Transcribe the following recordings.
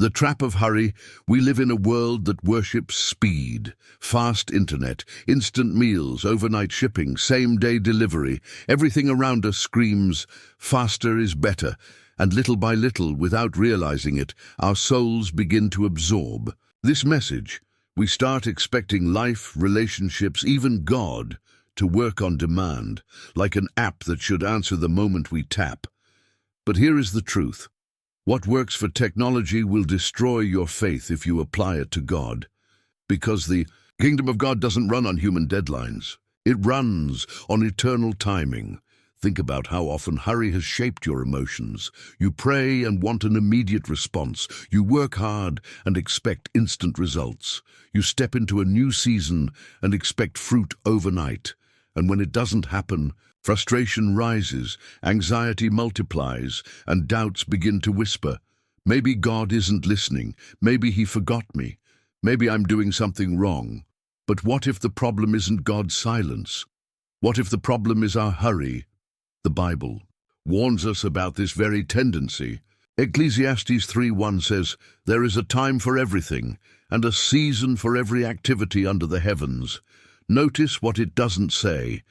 The trap of hurry. We live in a world that worships speed, fast internet, instant meals, overnight shipping, same-day delivery. Everything around us screams, faster is better. And little by little, without realizing it, our souls begin to absorb this message. We start expecting life, relationships, even God, to work on demand, like an app that should answer the moment we tap. But here is the truth. What works for technology will destroy your faith if you apply it to God. Because the kingdom of God doesn't run on human deadlines. It runs on eternal timing. Think about how often hurry has shaped your emotions. You pray and want an immediate response. You work hard and expect instant results. You step into a new season and expect fruit overnight. And when it doesn't happen, frustration rises, anxiety multiplies, and doubts begin to whisper. Maybe God isn't listening. Maybe he forgot me. Maybe I'm doing something wrong. But what if the problem isn't God's silence? What if the problem is our hurry? The Bible warns us about this very tendency. Ecclesiastes 3:1 says, "There is a time for everything, and a season for every activity under the heavens." Notice what it doesn't say.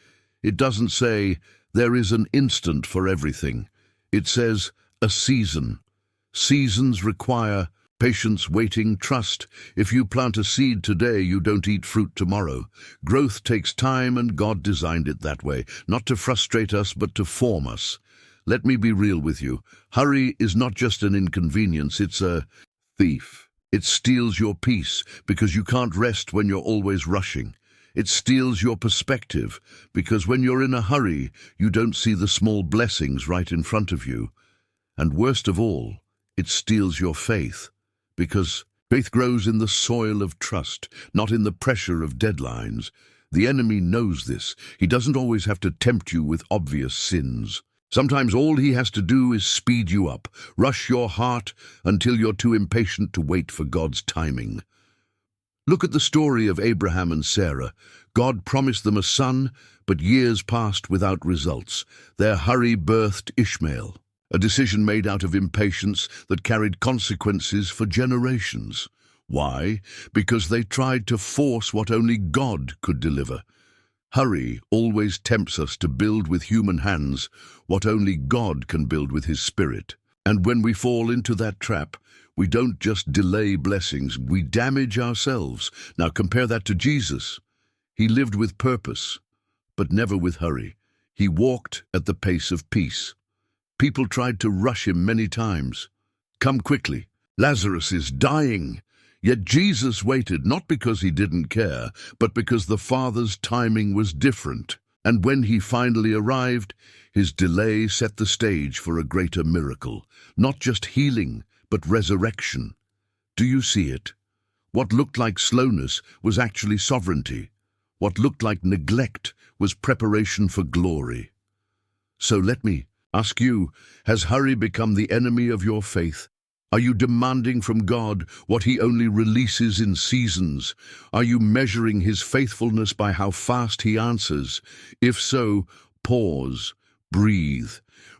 It doesn't say, there is an instant for everything. It says, a season. Seasons require patience, waiting, trust. If you plant a seed today, you don't eat fruit tomorrow. Growth takes time, and God designed it that way, not to frustrate us, but to form us. Let me be real with you. Hurry is not just an inconvenience, it's a thief. It steals your peace because you can't rest when you're always rushing. It steals your perspective because when you're in a hurry, you don't see the small blessings right in front of you. And worst of all, it steals your faith because faith grows in the soil of trust, not in the pressure of deadlines. The enemy knows this. He doesn't always have to tempt you with obvious sins. Sometimes all he has to do is speed you up, rush your heart until you're too impatient to wait for God's timing. Look at the story of Abraham and Sarah. God promised them a son, but years passed without results. Their hurry birthed Ishmael, a decision made out of impatience that carried consequences for generations. Why? Because they tried to force what only God could deliver. Hurry always tempts us to build with human hands what only God can build with his Spirit. And when we fall into that trap, we don't just delay blessings, we damage ourselves. Now compare that to Jesus. He lived with purpose, but never with hurry. He walked at the pace of peace. People tried to rush him many times. Come quickly, Lazarus is dying. Yet Jesus waited not because he didn't care, but because the Father's timing was different. And when he finally arrived, his delay set the stage for a greater miracle. Not just healing, but resurrection. Do you see it? What looked like slowness was actually sovereignty. What looked like neglect was preparation for glory. So let me ask you, has hurry become the enemy of your faith? Are you demanding from God what he only releases in seasons? Are you measuring his faithfulness by how fast he answers? If so, pause, breathe.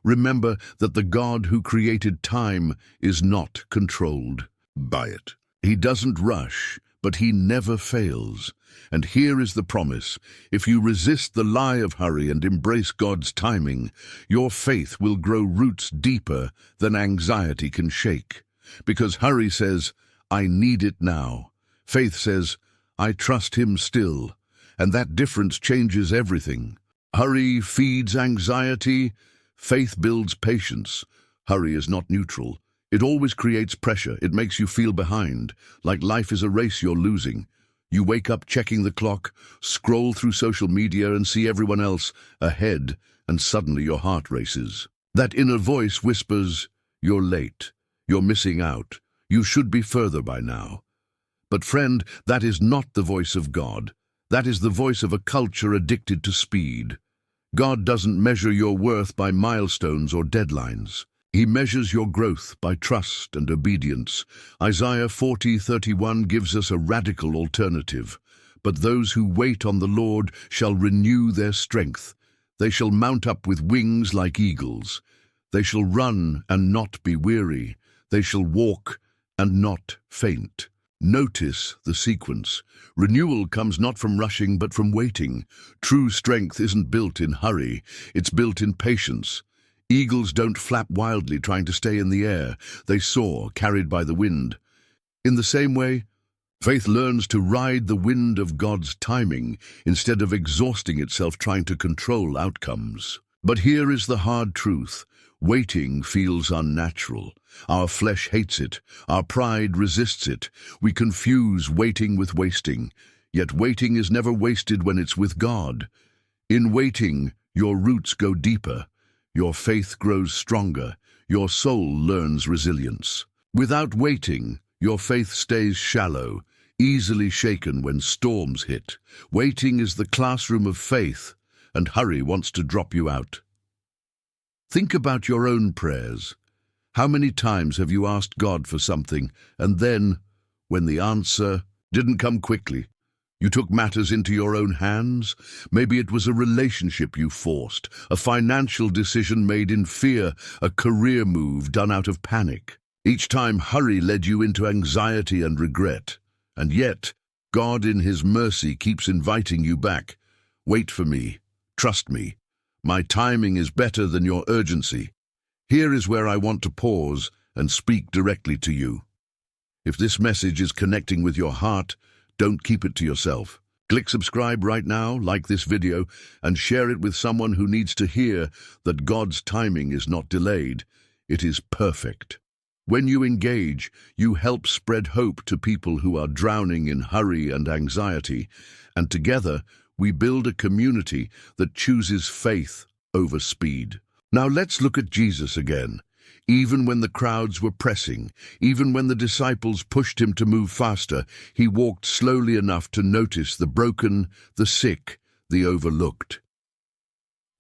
Remember that the God who created time is not controlled by it. He doesn't rush, but he never fails. And here is the promise. If you resist the lie of hurry and embrace God's timing, your faith will grow roots deeper than anxiety can shake. Because hurry says, I need it now. Faith says, I trust him still. And that difference changes everything. Hurry feeds anxiety. Faith builds patience. Hurry is not neutral. It always creates pressure. It makes you feel behind, like life is a race you're losing. You wake up checking the clock, scroll through social media and see everyone else ahead, and suddenly your heart races. That inner voice whispers, you're late, you're missing out, you should be further by now. But friend, that is not the voice of God. That is the voice of a culture addicted to speed. God doesn't measure your worth by milestones or deadlines. He measures your growth by trust and obedience. Isaiah 40:31 gives us a radical alternative. But those who wait on the Lord shall renew their strength. They shall mount up with wings like eagles. They shall run and not be weary. They shall walk and not faint. Notice the sequence. Renewal comes not from rushing but from waiting. True strength isn't built in hurry, it's built in patience. Eagles don't flap wildly trying to stay in the air. They soar, carried by the wind. In the same way, faith learns to ride the wind of God's timing instead of exhausting itself trying to control outcomes. But here is the hard truth. Waiting feels unnatural. Our flesh hates it. Our pride resists it. We confuse waiting with wasting. Yet waiting is never wasted when it's with God. In waiting, your roots go deeper. Your faith grows stronger. Your soul learns resilience. Without waiting, your faith stays shallow, easily shaken when storms hit. Waiting is the classroom of faith, and hurry wants to drop you out. Think about your own prayers. How many times have you asked God for something, and then, when the answer didn't come quickly, you took matters into your own hands? Maybe it was a relationship you forced, a financial decision made in fear, a career move done out of panic. Each time, hurry led you into anxiety and regret. And yet, God in His mercy keeps inviting you back. Wait for me. Trust me. My timing is better than your urgency. Here is where I want to pause and speak directly to you. If this message is connecting with your heart, don't keep it to yourself. Click subscribe right now, like this video, and share it with someone who needs to hear that God's timing is not delayed. It is perfect. When you engage, you help spread hope to people who are drowning in hurry and anxiety, and together we build a community that chooses faith over speed. Now let's look at Jesus again. Even when the crowds were pressing, even when the disciples pushed him to move faster, he walked slowly enough to notice the broken, the sick, the overlooked.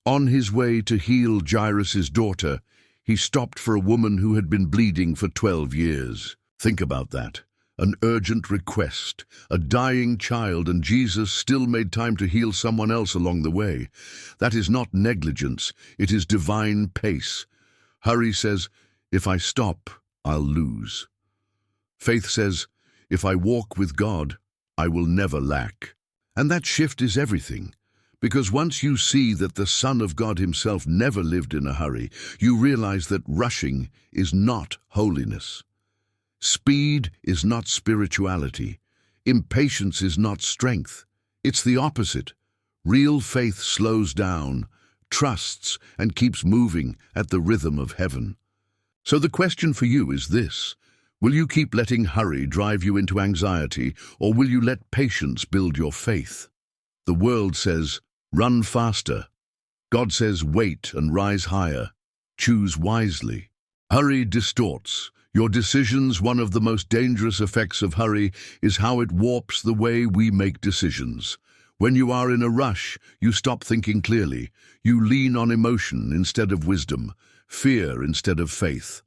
On his way to heal Jairus' daughter, he stopped for a woman who had been bleeding for 12 years. Think about that. An urgent request, a dying child, and Jesus still made time to heal someone else along the way. That is not negligence, it is divine pace. Hurry says, if I stop, I'll lose. Faith says, if I walk with God, I will never lack. And that shift is everything. Because once you see that the Son of God Himself never lived in a hurry, you realize that rushing is not holiness. Speed is not spirituality. Impatience is not strength. It's the opposite. Real faith slows down, trusts, and keeps moving at the rhythm of heaven. So the question for you is this: will you keep letting hurry drive you into anxiety, or will you let patience build your faith? The world says, run faster. God says, wait and rise higher. Choose wisely. Hurry distorts your decisions. One of the most dangerous effects of hurry is how it warps the way we make decisions. When you are in a rush, you stop thinking clearly. You lean on emotion instead of wisdom, fear instead of faith.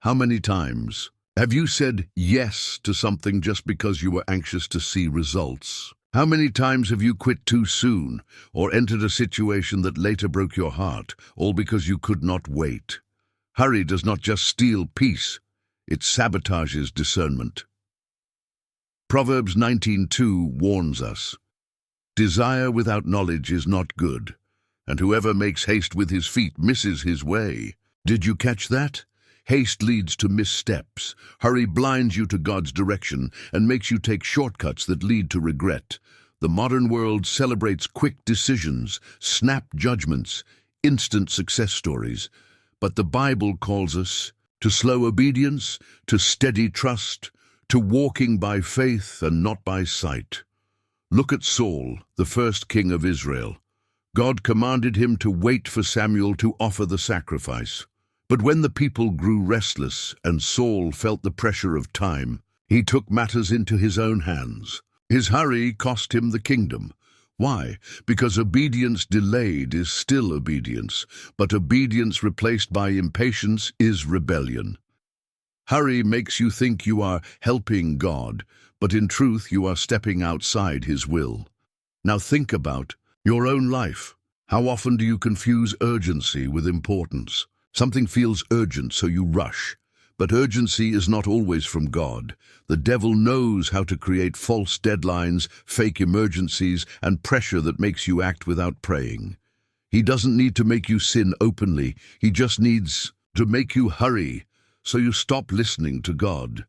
How many times have you said yes to something just because you were anxious to see results? How many times have you quit too soon or entered a situation that later broke your heart, all because you could not wait? Hurry does not just steal peace, it sabotages discernment. Proverbs 19:2 warns us, desire without knowledge is not good, and whoever makes haste with his feet misses his way. Did you catch that? Haste leads to missteps. Hurry blinds you to God's direction and makes you take shortcuts that lead to regret. The modern world celebrates quick decisions, snap judgments, instant success stories. But the Bible calls us to slow obedience, to steady trust, to walking by faith and not by sight. Look at Saul, the first king of Israel. God commanded him to wait for Samuel to offer the sacrifice. But when the people grew restless and Saul felt the pressure of time, he took matters into his own hands. His hurry cost him the kingdom. Why? Because obedience delayed is still obedience, but obedience replaced by impatience is rebellion. Hurry makes you think you are helping God, but in truth you are stepping outside His will. Now think about your own life. How often do you confuse urgency with importance? Something feels urgent, so you rush. But urgency is not always from God. The devil knows how to create false deadlines, fake emergencies, and pressure that makes you act without praying. He doesn't need to make you sin openly. He just needs to make you hurry, so you stop listening to God.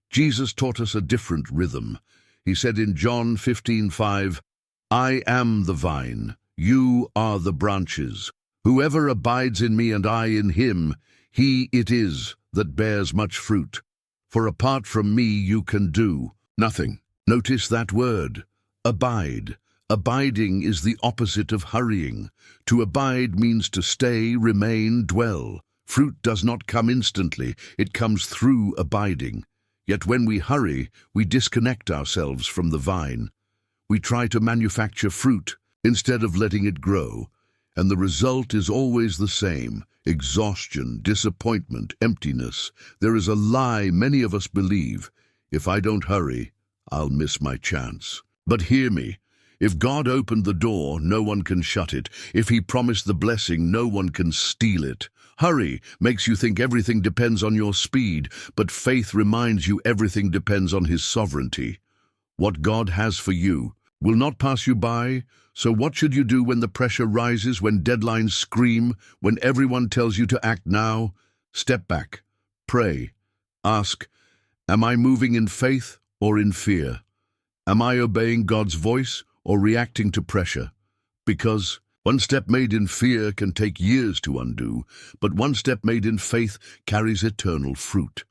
Jesus taught us a different rhythm. He said in John 15:5, "I am the vine, you are the branches. Whoever abides in me and I in him, he it is that bears much fruit. For apart from me you can do nothing." Notice that word, abide. Abiding is the opposite of hurrying. To abide means to stay, remain, dwell. Fruit does not come instantly, it comes through abiding. Yet when we hurry, we disconnect ourselves from the vine. We try to manufacture fruit instead of letting it grow, and the result is always the same: exhaustion, disappointment, emptiness. There is a lie many of us believe: if I don't hurry, I'll miss my chance. But hear me. If God opened the door, no one can shut it. If he promised the blessing, no one can steal it. Hurry makes you think everything depends on your speed, but faith reminds you everything depends on his sovereignty. What God has for you will not pass you by. So what should you do when the pressure rises, when deadlines scream, when everyone tells you to act now? Step back, pray, ask, am I moving in faith or in fear? Am I obeying God's voice or reacting to pressure? Because one step made in fear can take years to undo, but one step made in faith carries eternal fruit.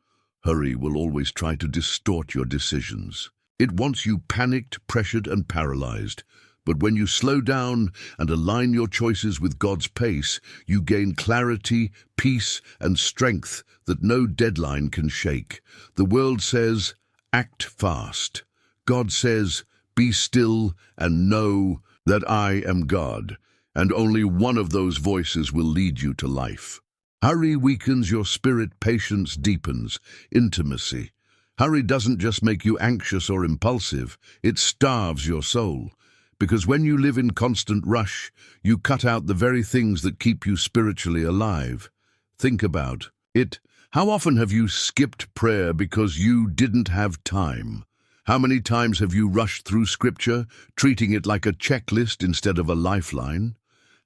Hurry will always try to distort your decisions. It wants you panicked, pressured, and paralyzed. But when you slow down and align your choices with God's pace, you gain clarity, peace, and strength that no deadline can shake. The world says, act fast. God says, be still and know that I am God, and only one of those voices will lead you to life. Hurry weakens your spirit, patience deepens, intimacy. Hurry doesn't just make you anxious or impulsive, it starves your soul. Because when you live in constant rush, you cut out the very things that keep you spiritually alive. Think about it. How often have you skipped prayer because you didn't have time? How many times have you rushed through Scripture, treating it like a checklist instead of a lifeline?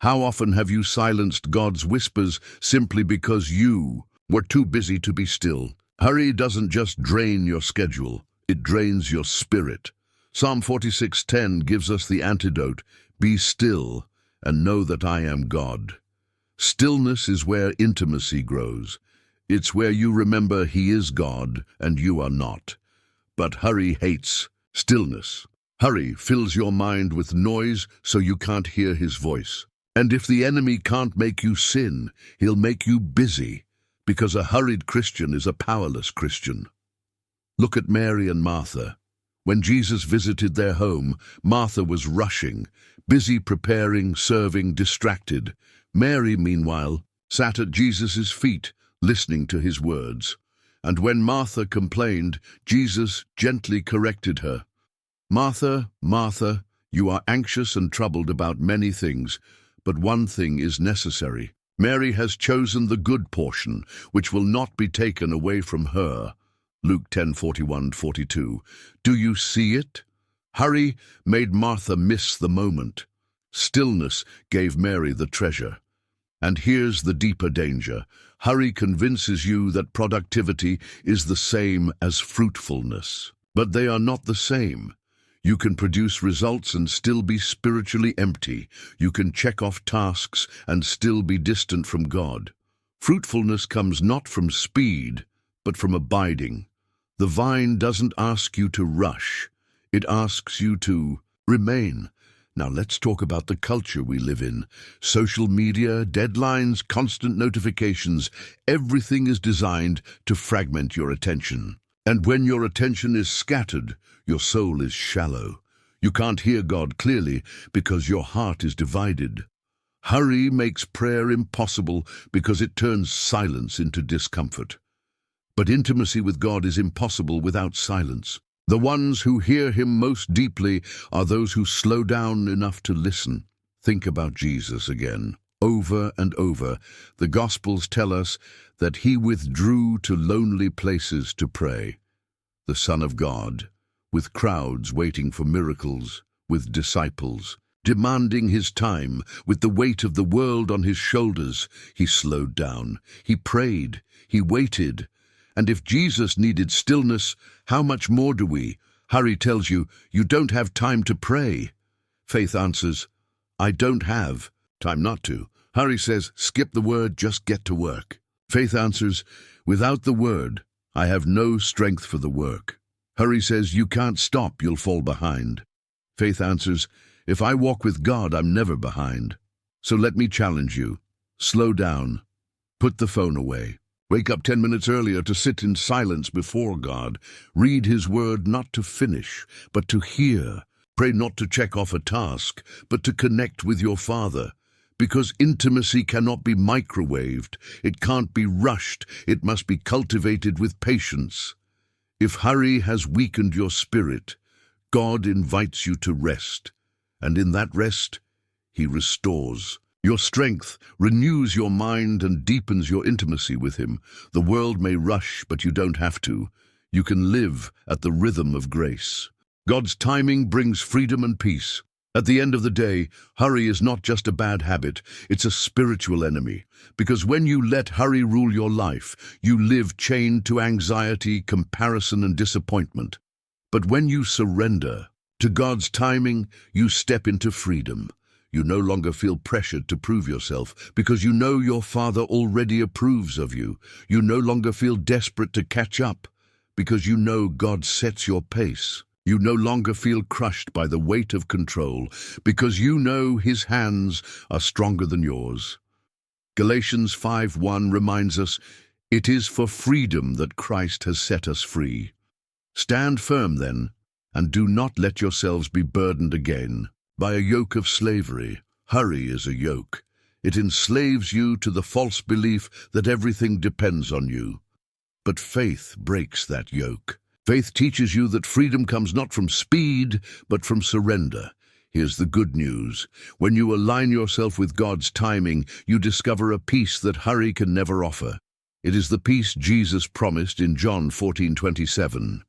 How often have you silenced God's whispers simply because you were too busy to be still? Hurry doesn't just drain your schedule, it drains your spirit. Psalm 46:10 gives us the antidote: be still and know that I am God. Stillness is where intimacy grows. It's where you remember He is God and you are not. But hurry hates stillness. Hurry fills your mind with noise so you can't hear His voice. And if the enemy can't make you sin, he'll make you busy, because a hurried Christian is a powerless Christian. Look at Mary and Martha. When Jesus visited their home, Martha was rushing, busy preparing, serving, distracted. Mary, meanwhile, sat at Jesus' feet, listening to his words. And when Martha complained, Jesus gently corrected her. "Martha, Martha, you are anxious and troubled about many things, but one thing is necessary. Mary has chosen the good portion, which will not be taken away from her." Luke 10:41-42. Do you see it? Hurry made Martha miss the moment. Stillness gave Mary the treasure. And here's the deeper danger. Hurry convinces you that productivity is the same as fruitfulness. But they are not the same. You can produce results and still be spiritually empty. You can check off tasks and still be distant from God. Fruitfulness comes not from speed, but from abiding. The vine doesn't ask you to rush. It asks you to remain. Now let's talk about the culture we live in. Social media, deadlines, constant notifications, everything is designed to fragment your attention. And when your attention is scattered, your soul is shallow. You can't hear God clearly because your heart is divided. Hurry makes prayer impossible because it turns silence into discomfort. But intimacy with God is impossible without silence. The ones who hear Him most deeply are those who slow down enough to listen. Think about Jesus again. Over and over, the Gospels tell us that he withdrew to lonely places to pray. The Son of God, with crowds waiting for miracles, with disciples, demanding his time, with the weight of the world on his shoulders, he slowed down, he prayed, he waited. And if Jesus needed stillness, how much more do we? Hurry tells you, you don't have time to pray. Faith answers, I don't have time not to. Hurry says, skip the word, just get to work. Faith answers, without the word, I have no strength for the work. Hurry says, you can't stop, you'll fall behind. Faith answers, if I walk with God, I'm never behind. So let me challenge you. Slow down. Put the phone away. Wake up 10 minutes earlier to sit in silence before God. Read his word not to finish, but to hear. Pray not to check off a task, but to connect with your Father. Because intimacy cannot be microwaved, it can't be rushed, it must be cultivated with patience. If hurry has weakened your spirit, God invites you to rest, and in that rest, he restores your strength, renews your mind, and deepens your intimacy with him. The world may rush, but you don't have to. You can live at the rhythm of grace. God's timing brings freedom and peace. At the end of the day, hurry is not just a bad habit, it's a spiritual enemy. Because when you let hurry rule your life, you live chained to anxiety, comparison, and disappointment. But when you surrender to God's timing, you step into freedom. You no longer feel pressured to prove yourself because you know your Father already approves of you. You no longer feel desperate to catch up because you know God sets your pace. You no longer feel crushed by the weight of control because you know his hands are stronger than yours. Galatians 5:1 reminds us, it is for freedom that Christ has set us free. Stand firm then, and do not let yourselves be burdened again by a yoke of slavery. Hurry is a yoke. It enslaves you to the false belief that everything depends on you. But faith breaks that yoke. Faith teaches you that freedom comes not from speed, but from surrender. Here's the good news. When you align yourself with God's timing, you discover a peace that hurry can never offer. It is the peace Jesus promised in John 14:27.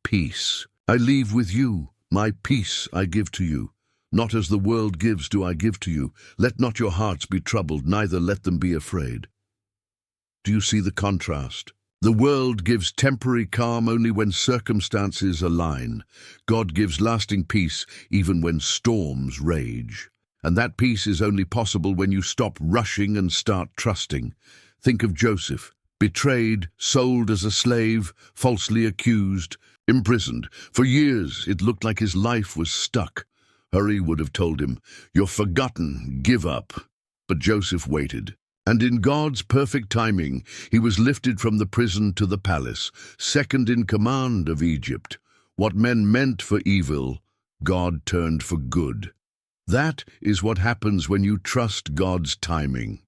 Peace I leave with you, my peace I give to you. Not as the world gives do I give to you. Let not your hearts be troubled, neither let them be afraid. Do you see the contrast? The world gives temporary calm only when circumstances align. God gives lasting peace even when storms rage. And that peace is only possible when you stop rushing and start trusting. Think of Joseph, betrayed, sold as a slave, falsely accused, imprisoned. For years, it looked like his life was stuck. Hurry would have told him, "You're forgotten, give up." But Joseph waited. And in God's perfect timing, he was lifted from the prison to the palace, second in command of Egypt. What men meant for evil, God turned for good. That is what happens when you trust God's timing.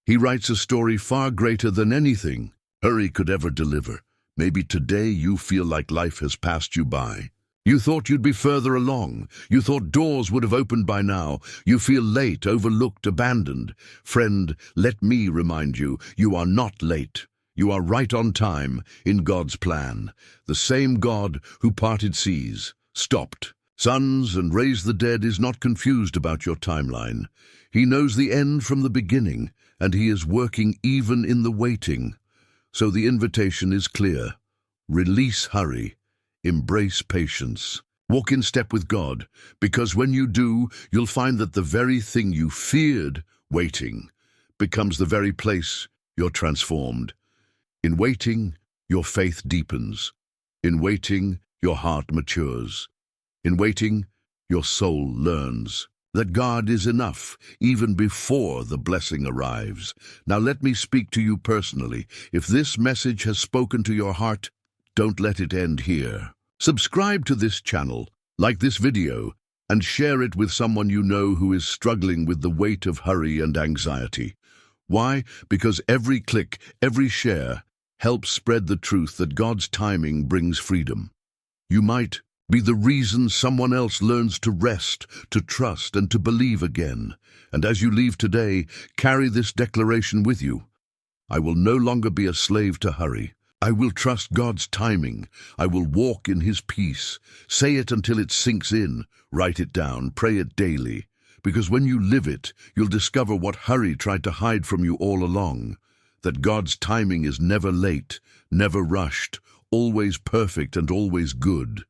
He writes a story far greater than anything hurry could ever deliver. Maybe today you feel like life has passed you by. You thought you'd be further along. You thought doors would have opened by now. You feel late, overlooked, abandoned. Friend, let me remind you, you are not late. You are right on time in God's plan. The same God who parted seas, stopped suns, and raised the dead is not confused about your timeline. He knows the end from the beginning, and he is working even in the waiting. So the invitation is clear. Release hurry. Embrace patience. Walk in step with God, because when you do, you'll find that the very thing you feared, waiting, becomes the very place you're transformed. In waiting, your faith deepens. In waiting, your heart matures. In waiting, your soul learns that God is enough even before the blessing arrives. Now let me speak to you personally. If this message has spoken to your heart, don't let it end here. Subscribe to this channel, like this video, and share it with someone you know who is struggling with the weight of hurry and anxiety. Why? Because every click, every share helps spread the truth that God's timing brings freedom. You might Be the reason someone else learns to rest, to trust, and to believe again. And as you leave today, carry this declaration with you. I will no longer be a slave to hurry. I will trust God's timing. I will walk in His peace. Say it until it sinks in. Write it down. Pray it daily. Because when you live it, you'll discover what hurry tried to hide from you all along. That God's timing is never late, never rushed, always perfect and always good.